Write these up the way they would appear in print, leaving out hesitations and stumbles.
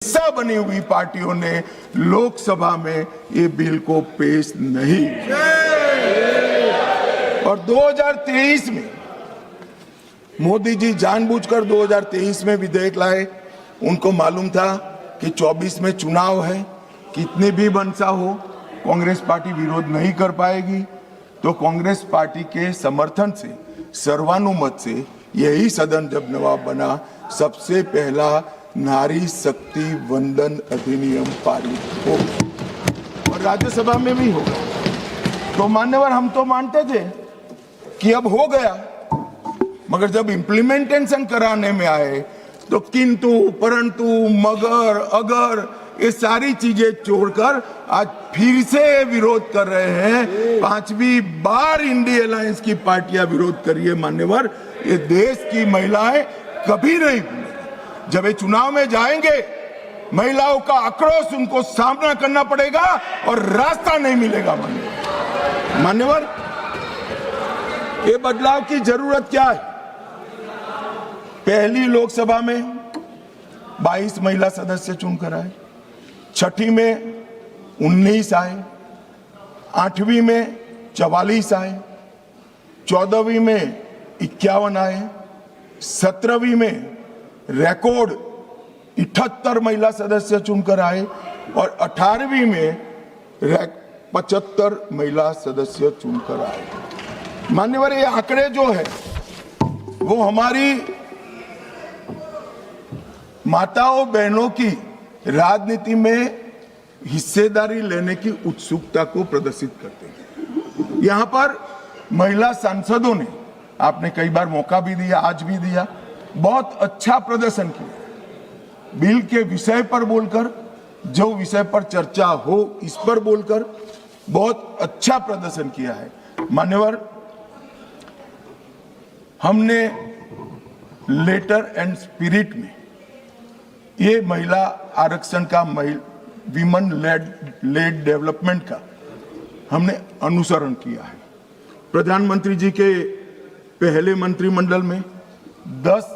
हिस्सा बनी हुई पार्टियों ने लोकसभा में ये बिल को पेश नहीं। और 2023 में मोदी जी जानबूझकर 2023 में विधेयक लाए। उनको मालूम था कि 24 में चुनाव है, कितनी भी मनसा हो कांग्रेस पार्टी विरोध नहीं कर पाएगी। तो कांग्रेस पार्टी के समर्थन से सर्वानुमत से यही सदन जब नवाब बना, सबसे पहला नारी शक्ति वंदन अधिनियम पारित हो और राज्यसभा में भी होगा। तो मान्यवर, हम तो मानते थे कि अब हो गया, मगर जब इम्प्लीमेंटेशन कराने में आए तो किंतु परंतु मगर अगर ये सारी चीजें छोड़कर आज फिर से विरोध कर रहे हैं। पांचवी बार इंडिया अलायंस की पार्टियां विरोध करिए मान्यवर, ये देश की महिलाएं कभी नहीं भूलेंगी। जब ये चुनाव में जाएंगे, महिलाओं का आक्रोश उनको सामना करना पड़ेगा और रास्ता नहीं मिलेगा। मान्यवर, ये बदलाव की जरूरत क्या है? पहली लोकसभा में 22 महिला सदस्य चुनकर आए, छठी में 19 आए, 8वीं में 44 आए, 14वीं में 51 आए, 17वीं में रिकॉर्ड 78 महिला सदस्य चुनकर आए और 18वीं में 75 महिला सदस्य चुनकर आए। मान्यवर, ये आंकड़े जो है वो हमारी माताओं बहनों की राजनीति में हिस्सेदारी लेने की उत्सुकता को प्रदर्शित करते हैं। यहां पर महिला सांसदों ने, आपने कई बार मौका भी दिया, आज भी दिया, बहुत अच्छा प्रदर्शन किया। बिल के विषय पर बोलकर, जो विषय पर चर्चा हो इस पर बोलकर बहुत अच्छा प्रदर्शन किया है। मान्यवर, हमने लेटर एंड स्पिरिट में ये महिला आरक्षण का, विमेन लेड डेवलपमेंट का हमने अनुसरण किया है। प्रधानमंत्री जी के पहले मंत्रिमंडल में 10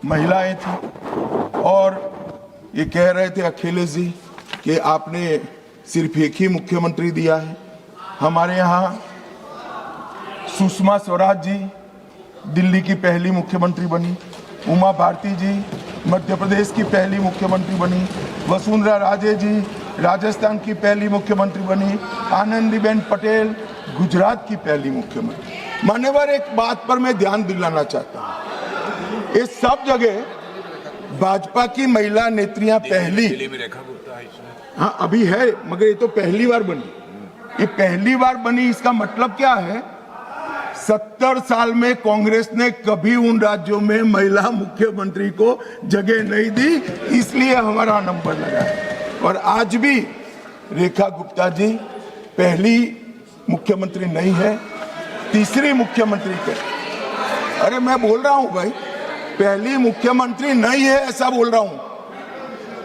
महिलाएं थी और ये कह रहे थे अखिलेश जी कि आपने सिर्फ एक ही मुख्यमंत्री दिया है। हमारे यहाँ सुषमा स्वराज जी दिल्ली की पहली मुख्यमंत्री बनी, उमा भारती जी मध्य प्रदेश की पहली मुख्यमंत्री बनी, वसुंधरा राजे जी राजस्थान की पहली मुख्यमंत्री बनी, आनंदीबेन पटेल गुजरात की पहली मुख्यमंत्री। मान्यवर, एक बात पर मैं ध्यान दिलाना चाहता हूँ, ये सब जगह भाजपा की महिला नेत्रियां पहली, हाँ अभी है, मगर ये तो पहली बार बनी। ये पहली बार बनी, इसका मतलब क्या है? 70 साल में कांग्रेस ने कभी उन राज्यों में महिला मुख्यमंत्री को जगह नहीं दी, इसलिए हमारा नंबर लगा है। और आज भी रेखा गुप्ता जी पहली मुख्यमंत्री नहीं है, तीसरी मुख्यमंत्री के। अरे मैं बोल रहा हूं भाई, पहली मुख्यमंत्री नहीं है ऐसा बोल रहा हूं।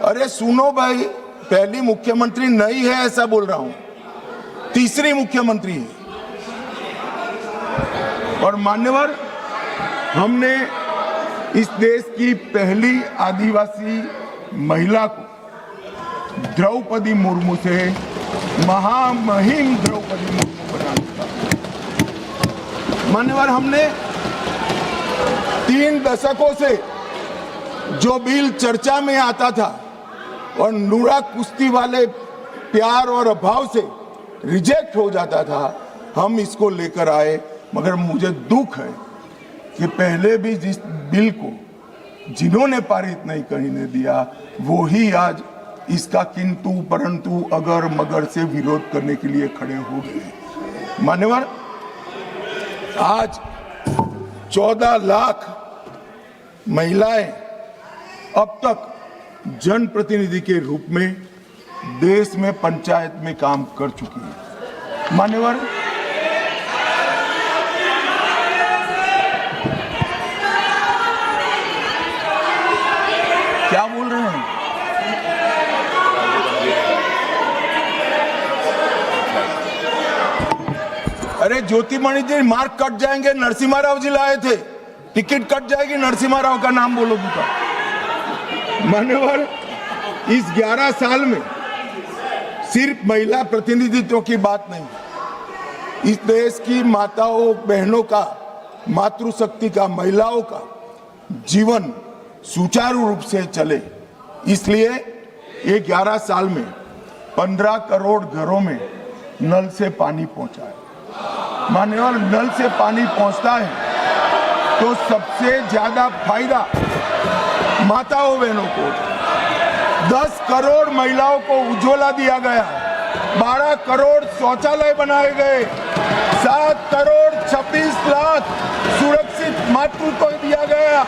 अरे सुनो भाई, पहली मुख्यमंत्री नहीं है ऐसा बोल रहा हूं, तीसरी मुख्यमंत्री है। और मान्यवर, हमने इस देश की पहली आदिवासी महिला को द्रौपदी मुर्मू से महामहिम द्रौपदी मुर्मू बना दिया। मान्यवर, हमने 3 दशकों से जो बिल चर्चा में आता था और नूरा कुश्ती वाले प्यार और अभाव से रिजेक्ट हो जाता था, हम इसको लेकर आए। मगर मुझे दुख है कि पहले भी जिस बिल को जिन्होंने पारित नहीं करने दिया, वो ही आज इसका किंतु परंतु अगर मगर से विरोध करने के लिए खड़े हो गए। मान्यवर, आज 14 लाख महिलाएं अब तक जनप्रतिनिधि के रूप में देश में पंचायत में काम कर चुकी है। मान्यवर, क्या बोल रहे हैं? अरे ज्योतिमणि जी, मार्क कट जाएंगे। नरसिम्हा राव जी लाए थे, टिकट कट जाएगी, नरसिम्हा राव का नाम बोलो दूसरा। मान्यवर, इस 11 साल में सिर्फ महिला प्रतिनिधित्व की बात नहीं, इस देश की माताओं बहनों का, मातृशक्ति का, महिलाओं का जीवन सुचारू रूप से चले, इसलिए ये 11 साल में 15 करोड़ घरों में नल से पानी पहुंचा है। मान्यवर, नल से पानी पहुंचता है तो सबसे ज्यादा फायदा माताओं बहनों को। 10 करोड़ महिलाओं को उज्ज्वला दिया गया, 12 करोड़ शौचालय बनाए गए, 7 करोड़ 26 लाख सुरक्षित मातृत्व को दिया गया,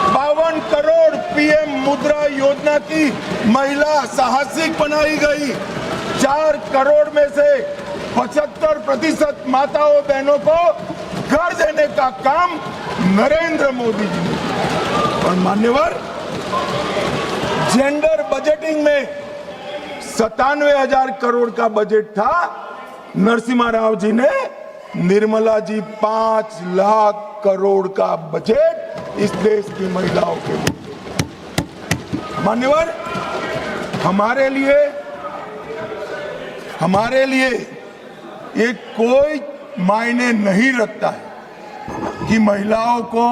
52 करोड़ पीएम मुद्रा योजना की महिला साहसिक बनाई गई, 4 करोड़ में से 75% माताओं बहनों को घर देने का काम नरेंद्र मोदी जी ने। और मान्यवर, जेंडर बजटिंग में 97,000 करोड़ का बजट था, नरसिम्हा राव जी ने, निर्मला जी 5 लाख करोड़ का बजट इस देश की महिलाओं के लिए। मान्यवर, हमारे लिए ये कोई मायने नहीं रखता है कि महिलाओं को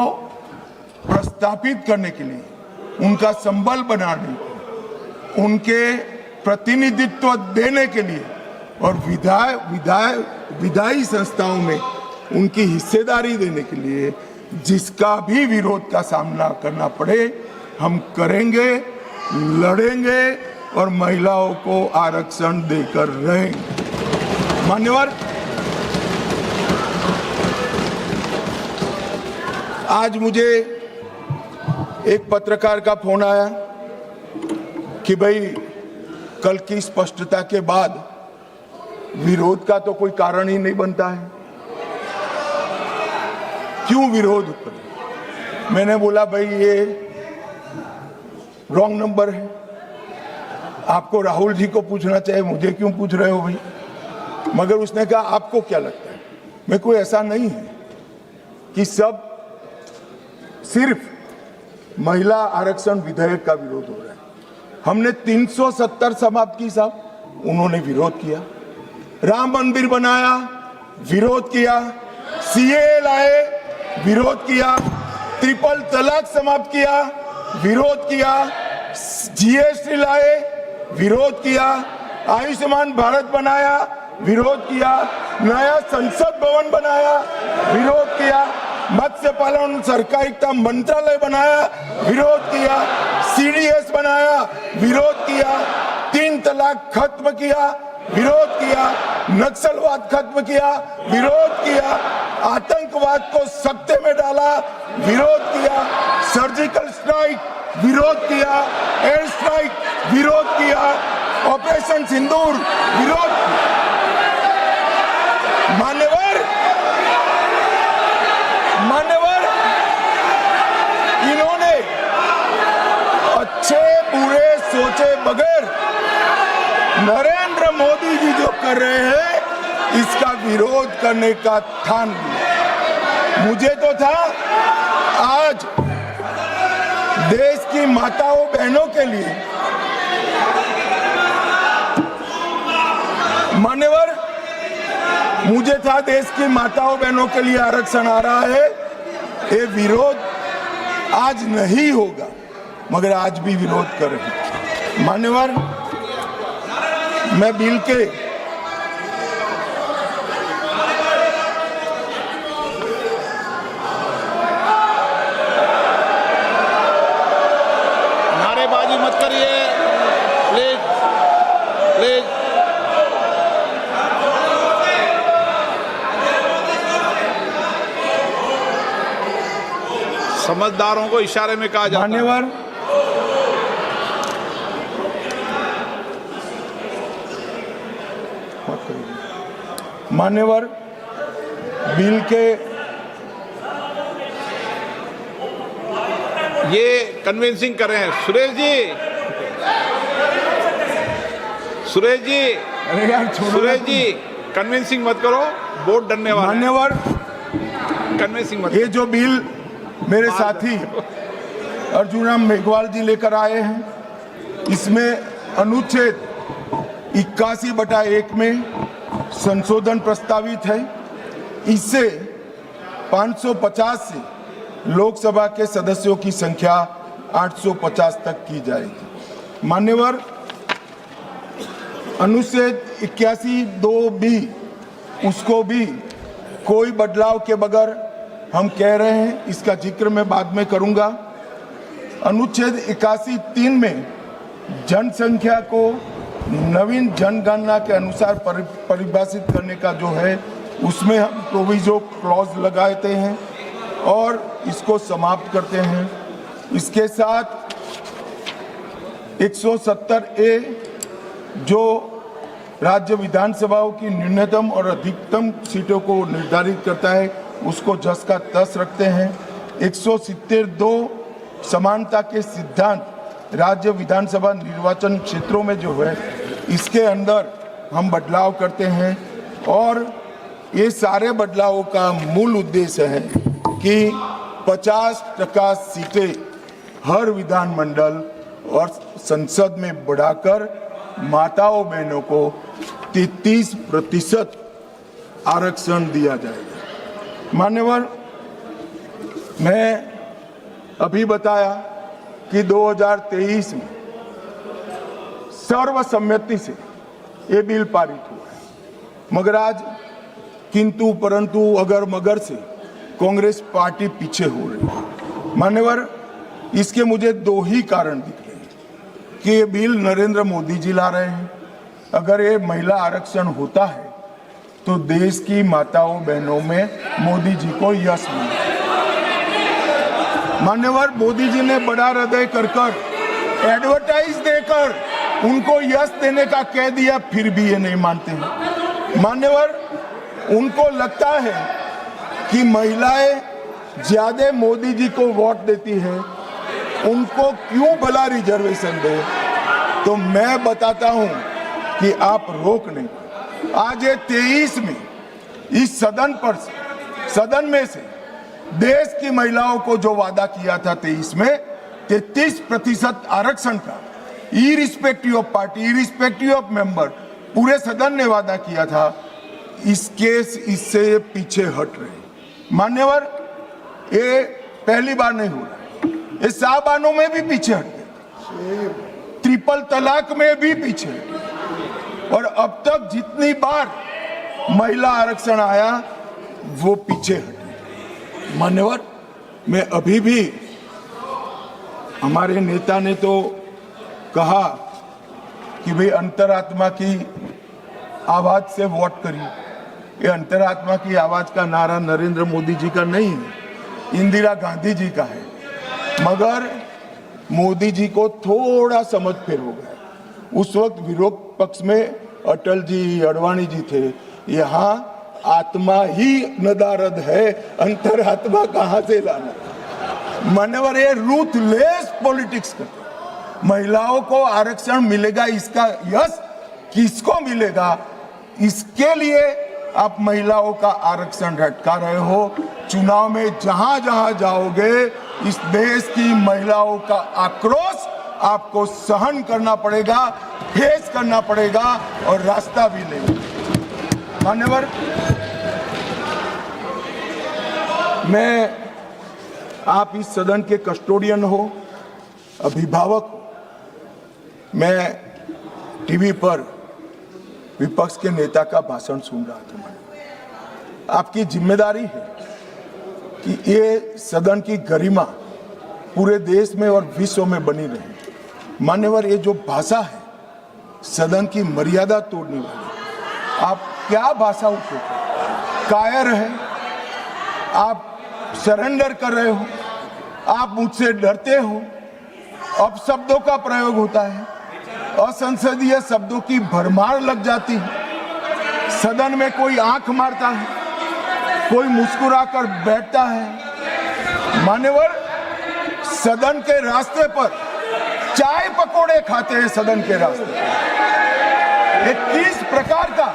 प्रस्थापित करने के लिए, उनका संबल बनाने, उनके प्रतिनिधित्व देने के लिए और विधायी संस्थाओं में उनकी हिस्सेदारी देने के लिए जिसका भी विरोध का सामना करना पड़े, हम करेंगे, लड़ेंगे और महिलाओं को आरक्षण देकर रहेंगे। मान्यवर, आज मुझे एक पत्रकार का फोन आया कि भाई कल की स्पष्टता के बाद विरोध का तो कोई कारण ही नहीं बनता है, क्यों विरोध करें? मैंने बोला भाई ये रॉन्ग नंबर है, आपको राहुल जी को पूछना चाहिए, मुझे क्यों पूछ रहे हो भाई? मगर उसने कहा आपको क्या लगता है? मैं कोई ऐसा नहीं है कि सब सिर्फ महिला आरक्षण विधेयक का विरोध हो रहा है। हमने 370 समाप्त की साहब, उन्होंने विरोध किया, राम मंदिर बनाया, विरोध किया, सीए लाए, विरोध किया, ट्रिपल तलाक समाप्त किया, विरोध किया, जीएसटी लाए, विरोध किया, आयुष्मान भारत बनाया, विरोध किया, नया संसद भवन बनाया, विरोध किया, मत्स्य पालन सहकारिता मंत्रालय बनाया, विरोध किया, सीडीएस बनाया, विरोध किया, 3 तलाक खत्म किया, विरोध किया, नक्सलवाद खत्म किया, विरोध किया, आतंकवाद को सत्ते में डाला, विरोध किया, सर्जिकल स्ट्राइक, विरोध किया, एयर स्ट्राइक, विरोध किया, ऑपरेशन सिंदूर, विरोध किया। मान्यवर, इन्होंने अच्छे बुरे सोचे बगैर नरेंद्र मोदी जी जो कर रहे हैं इसका विरोध करने का ठान लिया। मुझे तो था आज देश की माताओं बहनों के लिए, मान्यवर, मुझे था देश की माताओं बहनों के लिए आरक्षण आ रहा है, ये विरोध आज नहीं होगा, मगर आज भी विरोध कर रहे हैं। मान्यवर, मैं बिल के नारेबाजी मत करिए प्लीज, प्लीज। समझदारों को इशारे में कहा जाता है। मान्यवर, बिल के ये कन्विंसिंग कर रहे हैं। सुरेश जी, अरे यार छोड़ो, सुरेश जी कन्विंसिंग मत करो, वोट डरने वाला। मान्यवर, कन्विंसिंग मत। ये जो बिल मेरे साथी अर्जुन राम मेघवाल जी लेकर आए हैं, इसमें अनुच्छेद 81/1 में संशोधन प्रस्तावित है। इससे 550 से लोकसभा के सदस्यों की संख्या 850 तक की जाएगी। मान्यवर, अनुच्छेद 81(2)(b) उसको भी कोई बदलाव के बगैर हम कह रहे हैं, इसका जिक्र मैं बाद में करूंगा। अनुच्छेद 81(3) में जनसंख्या को नवीन जनगणना के अनुसार परिभाषित करने का जो है, उसमें हम प्रोविजो क्लॉज लगाते हैं और इसको समाप्त करते हैं। इसके साथ 170A जो राज्य विधानसभाओं की न्यूनतम और अधिकतम सीटों को निर्धारित करता है, उसको जस का तस रखते हैं। 170(2) समानता के सिद्धांत राज्य विधानसभा निर्वाचन क्षेत्रों में जो है, इसके अंदर हम बदलाव करते हैं और ये सारे बदलावों का मूल उद्देश्य है कि 50% सीटें हर विधानमंडल और संसद में बढ़ाकर माताओं बहनों को 33% आरक्षण दिया जाएगा। मान्यवर, मैं अभी बताया कि 2023 में सर्वसम्मति से ये बिल पारित हुआ है, मगर आज किंतु परंतु अगर मगर से कांग्रेस पार्टी पीछे हो रही है। मान्यवर, इसके मुझे दो ही कारण दिख रहे हैं कि ये बिल नरेंद्र मोदी जी ला रहे हैं। अगर ये महिला आरक्षण होता है तो देश की माताओं बहनों में मोदी जी को यश मिलेगा। मान्यवर, मोदी जी ने बड़ा हृदय कर एडवर्टाइज देकर उनको यश देने का कह दिया, फिर भी ये नहीं मानते हैं। मान्यवर, उनको लगता है कि महिलाएं ज्यादा मोदी जी को वोट देती है, उनको क्यों भला रिजर्वेशन दे। तो मैं बताता हूं कि आप रोक नहीं। आज ये 23 में इस सदन में से देश की महिलाओं को जो वादा किया था 23 में 33% आरक्षण का, irrespective of party, irrespective of member, पूरे सदन ने वादा किया था, इससे पीछे हट रहे। मान्यवर, ये पहली बार नहीं हो रहा, ये साहबानों में भी पीछे हट गए, ट्रिपल तलाक में भी पीछे हट गए, और अब तक जितनी बार महिला आरक्षण आया वो पीछे हटे। मान्यवर, मैं अभी भी, हमारे नेता ने तो कहा कि भाई अंतरात्मा की आवाज से वोट करिए। ये अंतरात्मा की आवाज का नारा नरेंद्र मोदी जी का नहीं है, इंदिरा गांधी जी का है। मगर मोदी जी को थोड़ा समझ फेर हो गया। उस वक्त विरोध पक्ष में अटल जी, अडवाणी जी थे। यहाँ आत्मा ही नदारद है, अंतरात्मा कहां से लाना। मान्यवर, ये रूथलेस पॉलिटिक्स करते। महिलाओं को आरक्षण मिलेगा, इसका यश किसको मिलेगा, इसके लिए आप महिलाओं का आरक्षण हटका रहे हो। चुनाव में जहां जहां जाओगे, इस देश की महिलाओं का आक्रोश आपको सहन करना पड़ेगा, फेस करना पड़ेगा और रास्ता भी नहीं। मान्यवर, मैं, आप इस सदन के कस्टोडियन हो, अभिभावक हो। मैं टीवी पर विपक्ष के नेता का भाषण सुन रहा था। आपकी जिम्मेदारी है कि ये सदन की गरिमा पूरे देश में और विश्व में बनी रहे। मान्यवर, ये जो भाषा है सदन की मर्यादा तोड़ने वाली, आप क्या भाषा उपयोग, कायर है, आप सरेंडर कर रहे हो, आप मुझसे डरते हो, अपशब्दों का प्रयोग होता है, असंसदीय शब्दों की भरमार लग जाती है। सदन में कोई आंख मारता है, कोई मुस्कुराकर बैठता है। मान्यवर, सदन के रास्ते पर चाय पकोड़े खाते हैं। सदन के रास्ते पर एक किस प्रकार का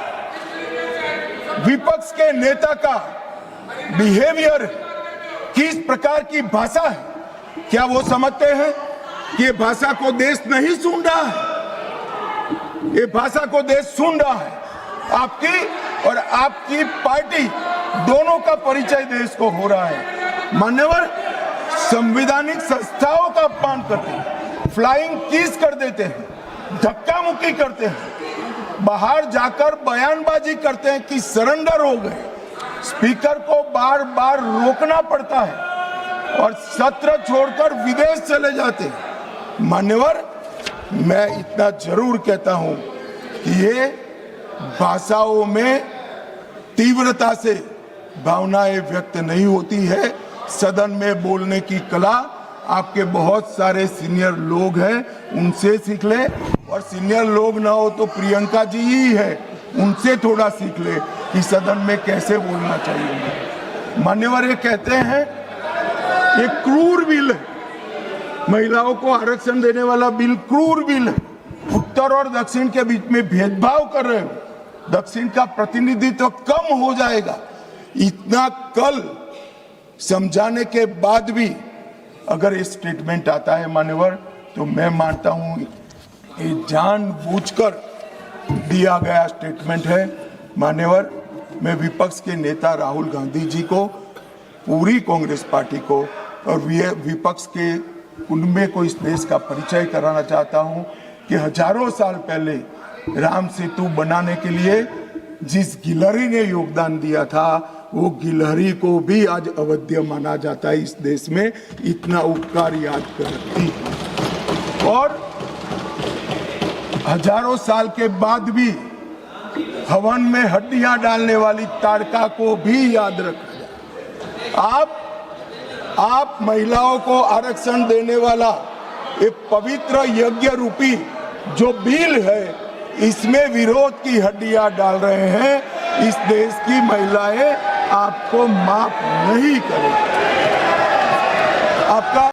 विपक्ष के नेता का बिहेवियर, किस प्रकार की भाषा है, क्या वो समझते हैं कि ये भाषा को देश नहीं सुन रहा है, ये भाषा को देश सुन रहा है। आपकी और आपकी पार्टी दोनों का परिचय देश को हो रहा है। मान्यवर, संवैधानिक संस्थाओं का अपमान करते हैं, फ्लाइंग किस कर देते हैं, धक्का मुक्की करते हैं, बाहर जाकर बयानबाजी करते हैं कि सरेंडर हो गए। स्पीकर को बार बार रोकना पड़ता है और सत्र छोड़कर विदेश चले जाते हैं। मान्यवर, मैं इतना जरूर कहता हूं कि ये भाषाओं में तीव्रता से भावनाएं व्यक्त नहीं होती है। सदन में बोलने की कला आपके बहुत सारे सीनियर लोग हैं, उनसे सीख ले, और सीनियर लोग ना हो तो प्रियंका जी ही है, उनसे थोड़ा सीख ले कि सदन में कैसे बोलना चाहिए। मान्यवर, ये कहते हैं ये क्रूर बिल है, महिलाओं को आरक्षण देने वाला बिल क्रूर बिल है। उत्तर और दक्षिण के बीच में भेदभाव कर रहे हो, दक्षिण का प्रतिनिधित्व कम हो जाएगा। इतना कल समझाने के बाद भी अगर ये स्टेटमेंट आता है मान्यवर, तो मैं मानता हूं ये जानबूझकर दिया गया स्टेटमेंट है। मान्यवर, मैं विपक्ष के नेता राहुल गांधी जी को, पूरी कांग्रेस पार्टी को और विपक्ष के उनमें को इस देश का परिचय कराना चाहता हूं कि हजारों साल पहले राम सेतु बनाने के लिए जिस गिलहरी ने योगदान दिया था, वो गिलहरी को भी आज अवध्य माना जाता है इस देश में। इतना उपकार याद कर रखती है। और हजारों साल के बाद भी हवन में हड्डियां डालने वाली ताड़का को भी याद रखा जाए। आप महिलाओं को आरक्षण देने वाला एक पवित्र यज्ञ रूपी जो बिल है, इसमें विरोध की हड्डियां डाल रहे हैं। इस देश की महिलाएं आपको माफ नहीं करेंगी। आपका